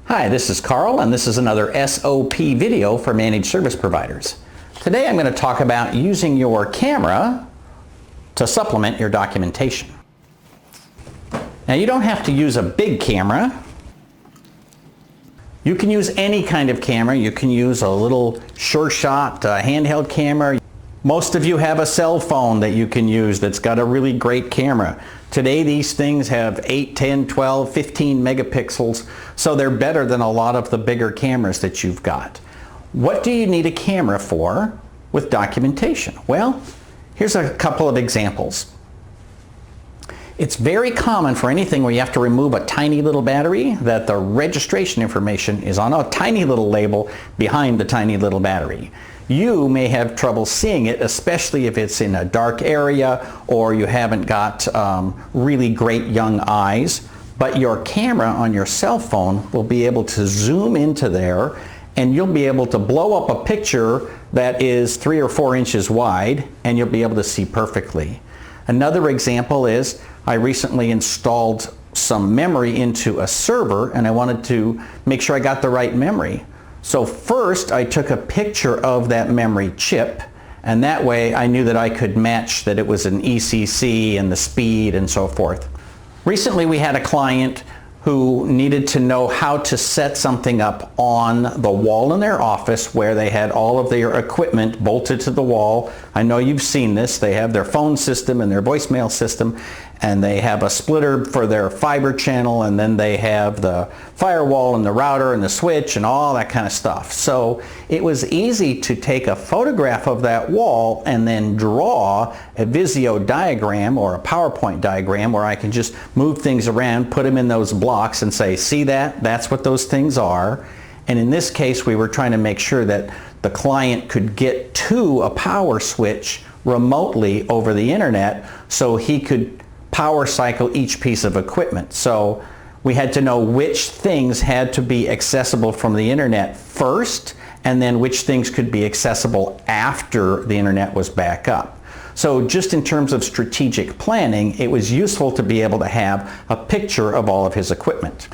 Hi, this is Carl, and this is another SOP video for managed service providers. Today I'm going to talk about using your camera to supplement your documentation. Now, you don't have to use a big camera. You can use any kind of camera. You can use a little sure shot handheld camera. Most of you have a cell phone that you can use that's got a really great camera. Today these things have 8, 10, 12, 15 megapixels, so they're better than a lot of the bigger cameras that you've got. What do you need a camera for with documentation? Well, here's a couple of examples. It's very common for anything where you have to remove a tiny little battery that the registration information is on a tiny little label behind the tiny little battery. You may have trouble seeing it, especially if it's in a dark area or you haven't got really great young eyes, but your camera on your cell phone will be able to zoom into there and you'll be able to blow up a picture that is 3 or 4 inches wide and you'll be able to see perfectly. Another example is I recently installed some memory into a server and I wanted to make sure I got the right memory. So first I took a picture of that memory chip, and that way I knew that I could match that it was an ECC and the speed and so forth. Recently we had a client who needed to know how to set something up on the wall in their office where they had all of their equipment bolted to the wall. I know you've seen this. They have their phone system and their voicemail system, and they have a splitter for their fiber channel, and then they have the firewall and the router and the switch and all that kind of stuff. So it was easy to take a photograph of that wall and then draw a Visio diagram or a PowerPoint diagram where I can just move things around, put them in those blocks and say, see that? That's what those things are. And in this case, we were trying to make sure that the client could get to a power switch remotely over the internet so he could power cycle each piece of equipment. So we had to know which things had to be accessible from the internet first, and then which things could be accessible after the internet was back up. So just in terms of strategic planning, it was useful to be able to have a picture of all of his equipment.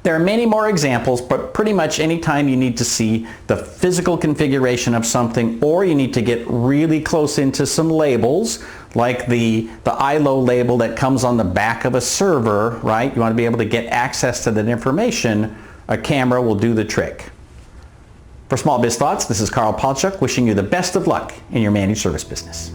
There are many more examples, but pretty much anytime you need to see the physical configuration of something, or you need to get really close into some labels, like the ILO label that comes on the back of a server, right? You want to be able to get access to that information. A camera will do the trick. For Small Biz Thoughts, this is Carl Palchuk wishing you the best of luck in your managed service business.